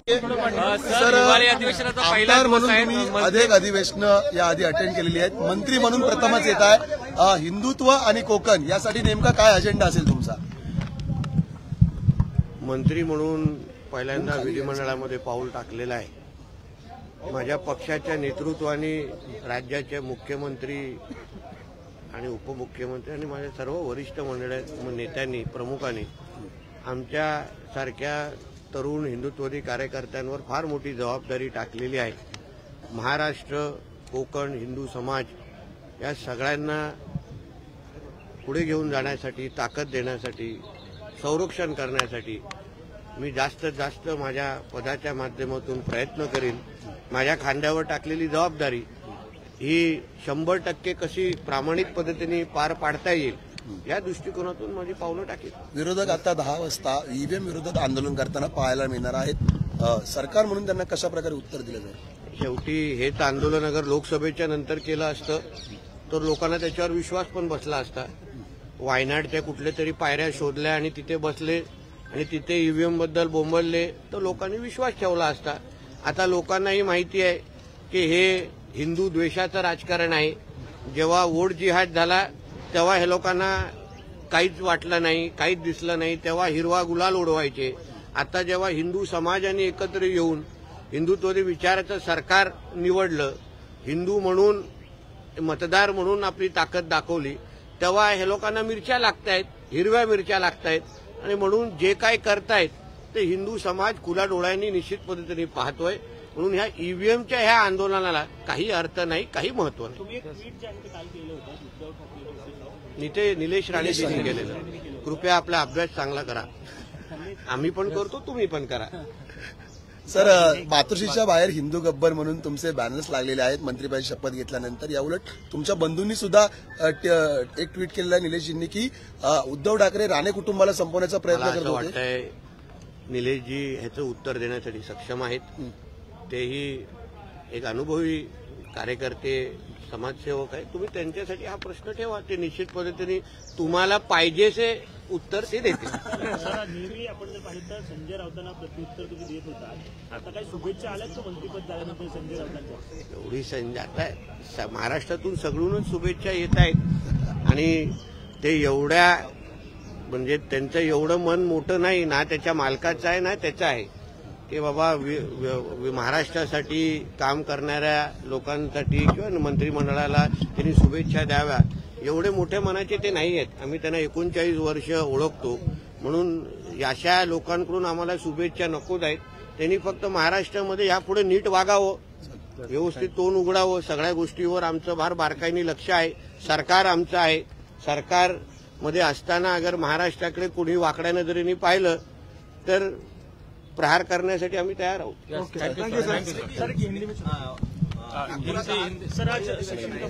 Sir, आमदार म्हणून तुम्ही अनेक अधिवेशन याआधी अटेंड केलेली आहेत, मंत्री म्हणून प्रथमच येत आहे. हिंदुत्व आणि कोकण यासाठी नेमका काय अजेंडा असेल तुमचा? मंत्री म्हणून पहिल्यांदा विधिमंडळामध्ये पाऊल टाकलेलं आहे. माझ्या पक्षाच्या नेतृत्वाने राज्याचे मुख्यमंत्री आणि उपमुख्यमंत्री आणि माझ्या सर्व वरिष्ठ नेत्यांनी प्रमुखांनी आमच्या सारख्या तरुण हिंदुत्ववादी कार्यकर्त्यांवर फार मोठी जबाबदारी टाकलेली आहे. महाराष्ट्र, कोकण, हिंदू समाज या सगळ्यांना पुढे घेऊन जाण्यासाठी, ताकद देण्यासाठी, संरक्षण करण्यासाठी मी जास्तीत जास्त माझ्या पदाच्या माध्यमातून प्रयत्न करीन. माझ्या खांद्यावर टाकलेली जबाबदारी ही 100% कशी प्रामाणिक पद्धतीने पार पाडता येईल या दृष्टिकोनातून माझी पावलं टाकेल. विरोधक आता 10 वाजता ईव्हीएम विरोधात आंदोलन करताना पाहायला मिळणार आहेत. सरकार म्हणून त्यांना कशा प्रकारे उत्तर दिलं जाईल? शेवटी हेच आंदोलन अगर लोकसभेच्या नंतर केलं असतं तर लोकांना त्याच्यावर विश्वास पण बसला असता. वायनाडच्या कुठल्या तरी पायऱ्या शोधल्या आणि तिथे बसले आणि तिथे ईव्हीएम बद्दल बोंबलले तर लोकांनी विश्वास ठेवला असता. आता लोकांनाही माहिती आहे की हे हिंदू द्वेषाचं राजकारण आहे. जेव्हा वोट जिहाद झाला तेव्हा हे लोकांना काहीच वाटलं नाही, काहीच दिसलं नाही, तेव्हा हिरवा गुलाल उडवायचे. आता जेव्हा हिंदू समाजाने एकत्र येऊन हिंदुत्ववादी विचाराचं सरकार निवडलं, हिंदू म्हणून मतदार म्हणून आपली ताकद दाखवली, तेव्हा हे लोकांना मिरच्या लागतायत, हिरव्या मिरच्या लागतायत. आणि म्हणून जे काय करतायत ते हिंदू समाज खुल्या डोळ्यांनी निश्चित पद्धतीने पाहतोय. म्हणून ह्या ईव्हीएमच्या ह्या आंदोलनाला काही अर्थ नाही, काही महत्व नाही. निलेश राणेजींनी केलेलं. कृपया आपला अभ्यास चांगला करा. आम्ही पण करतो, तुम्ही पण करा. सर, मातोश्रीच्या बाहेर हिंदू गब्बर म्हणून तुमचे बॅनर्स लागलेले आहेत मंत्रिपदाची शपथ घेतल्यानंतर. याउलट तुमच्या बंधूंनी सुद्धा एक ट्विट केलेलं आहे निलेशजींनी की उद्धव ठाकरे राणे कुटुंबाला संपवण्याचा प्रयत्न करत होते. वाटतंय निलेशजी ह्याचं उत्तर देण्यासाठी सक्षम आहेत. तेही एक अनुभवी कार्यकर्ते, समाजसेवक आहे. तुम्ही त्यांच्यासाठी हा प्रश्न ठेवा, ते निश्चित पद्धतीने तुम्हाला पाहिजेसे उत्तर ते देतील. नेहमी आपण जर पाहिलं तर संजय राऊतांना प्रत्युत्तर तुम्ही देत होता. आता काही शुभेच्छा आल्यात का मंत्रिपद झाल्यानंतर संजय राऊतांच्या? एवढी आता महाराष्ट्रातून सगळूनच शुभेच्छा येत आहेत आणि ते एवढ्या म्हणजे त्यांचं एवढं मन मोठं नाही ना, त्याच्या मालकाचं आहे ना त्याचं आहे की बाबा महाराष्ट्रासाठी काम करणाऱ्या लोकांसाठी किंवा मंत्रिमंडळाला त्यांनी शुभेच्छा द्याव्या एवढे मोठ्या मनाचे ते नाही आहेत. आम्ही त्यांना 39 वर्ष ओळखतो. म्हणून अशा लोकांकडून आम्हाला शुभेच्छा नकोच आहेत. त्यांनी फक्त महाराष्ट्रामध्ये यापुढे नीट वागावं, व्यवस्थित तोंड उघडावं. सगळ्या गोष्टीवर आमचं फार बारकाईने लक्ष आहे. सरकार आमचं आहे. सरकारमध्ये असताना अगर महाराष्ट्राकडे कोणी वाकड्या नजरेने पाहिलं तर प्रहार करण्यासाठी आम्ही तयार आहोत. सर, आज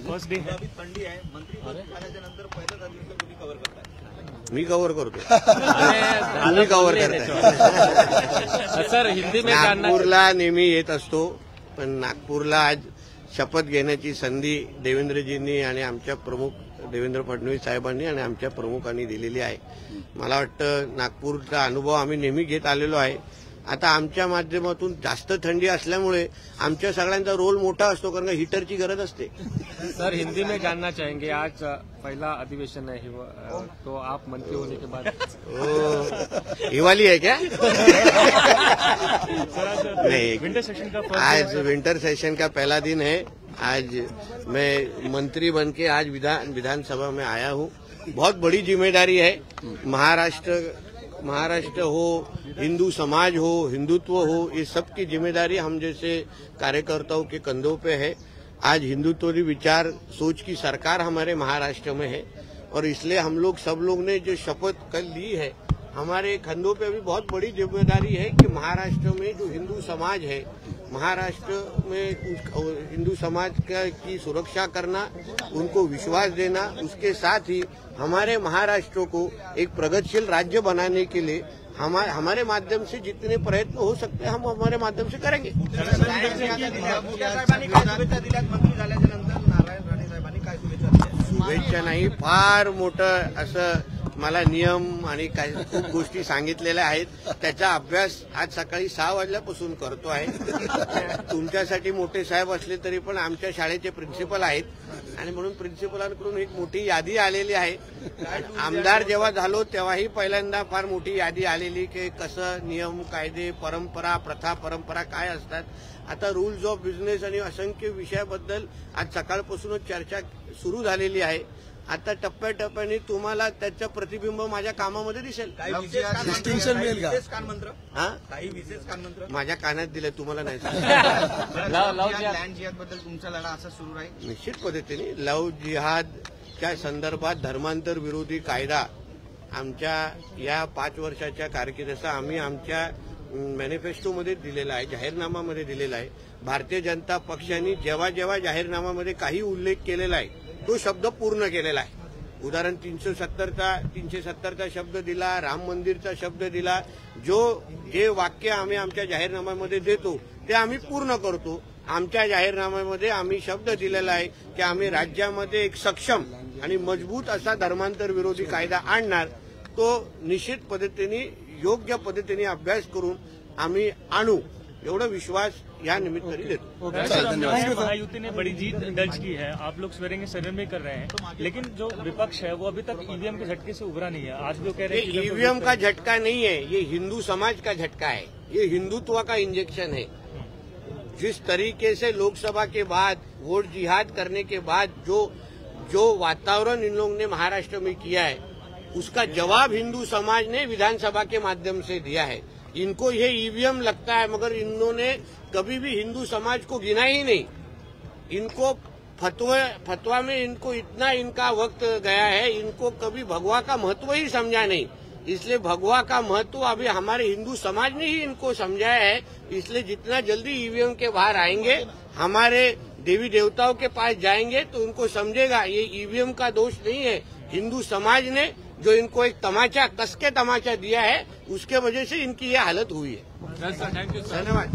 फर्स्ट डे है, थंडी आहे, मंत्रिपद झाल्यानंतर पहिलं अधिवेशन तुम्ही कव्हर करताय? मी कव्हर करतो. तुम्ही कव्हर करताय. सर, हिंदी में नागपूरला नेहमी येत असतो, पण नागपूरला आज शपथ घेण्याची संधी देवेंद्रजींनी आणि आमच्या प्रमुख देवेंद्र फडणवीस साहेबांनी आणि आमच्या प्रमुखांनी दिलेली आहे. मला वाटतं नागपूरचा अनुभव आम्ही नेहमी घेत आलेलो आहे. आता आमच्या माध्यमातून जास्त थंडी असल्यामुळे आमच्या सगळ्यांचा रोल मोठा असतो, कारण हीटरची गरज असते. सर, हिंदी में जानना चाहेंगे, आज पहला अधिवेशन है तो आप मंत्री होने के बाद हिवाली है क्या? नहीं, विंटर सेशन का आज विंटर सेशन का पहला दिन है. आज मैं मंत्री बन के आज विधानसभा में आया हूँ. बहुत बड़ी जिम्मेदारी है. महाराष्ट्र हो, हिंदू समाज हो, हिंदुत्व हो, ये सब की जिम्मेदारी हम जैसे कार्यकर्ताओं के कंधों पे है. आज हिंदुत्ववादी विचार सोच की सरकार हमारे महाराष्ट्र में है और इसलिए हम लोग सब लोग ने जो शपथ कल ली है, हमारे कंधों पे भी बहुत बड़ी जिम्मेदारी है कि महाराष्ट्र में जो हिंदू समाज है, महाराष्ट्र में हिंदू समाज की सुरक्षा करना, उनको विश्वास देना, उसके साथ ही हमारे महाराष्ट्र को एक प्रगतिशील राज्य बनाने के लिए हमारे माध्यम से जितने प्रयत्न हो सकते हैं हम हमारे माध्यम से करेंगे. शुभेच्छा नाही, फार मोठं असं मला नियम आणि काही खूप गोष्टी सांगितलेल्या आहेत. त्याचा अभ्यास आज सकाळी 6 वाजल्यापासून करतो आहे. तुमच्यासाठी मोठे साहेब असले तरी पण आमच्या शाळेचे प्रिन्सिपल आहेत आणि म्हणून प्रिन्सिपलांकडून एक मोठी यादी आलेली आहे. आमदार जेव्हा झालो तेव्हाही पहिल्यांदा फार मोठी यादी आलेली की कसं नियम, कायदे, परंपरा, प्रथा परंपरा काय असतात. आता रूल्स ऑफ बिझनेस आणि असंख्य विषयाबद्दल आज सकाळपासूनच चर्चा सुरू झालेली आहे. आता टप्प्याटप्प्याने तुम्हाला त्याचं प्रतिबिंब माझ्या कामामध्ये दिसेल. डिस्टिंक्शन मिळेल का? विशेष कानमंत्र हा काही विशेष कानमंत्र माझ्या कानात दिले, तुम्हाला नाही सांगितलं. लँड जिहाद बद्दल तुमचा लढा असा सुरू राहील. निश्चित पद्धतीने लव जिहादच्या संदर्भात धर्मांतर विरोधी कायदा आमच्या या 5 वर्षाच्या कारकिर्दीचा आम्ही आमच्या मॅनिफेस्टोमध्ये दिलेला आहे, जाहीरनामामध्ये दिलेला आहे. भारतीय जनता पक्षाने जेव्हा जेव्हा जाहीरनामामध्ये काही उल्लेख केलेला आहे तो शब्द पूर्ण केलेला आहे. उदाहरण 370चा शब्द दिला, राम मंदिरचा शब्द दिला. जे वाक्य आम्ही आमच्या जाहीरनाम्यामध्ये देतो ते आम्ही पूर्ण करतो. आमच्या जाहीरनाम्यामध्ये आम्ही शब्द दिलेला आहे की आम्ही राज्यामध्ये एक सक्षम आणि मजबूत असा धर्मांतर विरोधी कायदा आणणार. तो निश्चित पद्धतीने योग्य पद्धतीने अभ्यास करून आम्ही आणू एवढा विश्वास या निमित्ताने देतो. महायुति ने बड़ी जीत दर्ज की है, आप लोग सवेरे सर्वे कर रहे हैं, लेकिन जो विपक्ष है वो अभी तक ईवीएम के झटके से उभरा नहीं है. आज जो कह रहे हैं ये ईवीएम का झटका नहीं है, ये हिंदू समाज का झटका है. ये हिंदुत्व का इंजेक्शन है. जिस तरीके से लोकसभा के बाद वोट जिहाद करने के बाद जो वातावरण इन लोगों ने महाराष्ट्र में किया है उसका जवाब हिंदू समाज ने विधानसभा के माध्यम से दिया है. इनको ये ईवीएम लगता है मगर इन्होंने कभी भी हिंदू समाज को गिना ही नहीं. इनको फतवा में इनको इतना इनका वक्त गया है, इनको कभी भगवा का महत्व ही समझा नहीं. इसलिए भगवा का महत्व अभी हमारे हिंदू समाज ने ही इनको समझाया है. इसलिए जितना जल्दी ईवीएम के बाहर आएंगे, हमारे देवी देवताओं के पास जाएंगे तो उनको समझेगा ये ईवीएम का दोष नहीं है, हिंदू समाज ने जो इनको एक तमाचा कस के तमाचा दिया है उसके वजह से इनकी ये हालत हुई है. धन्यवाद.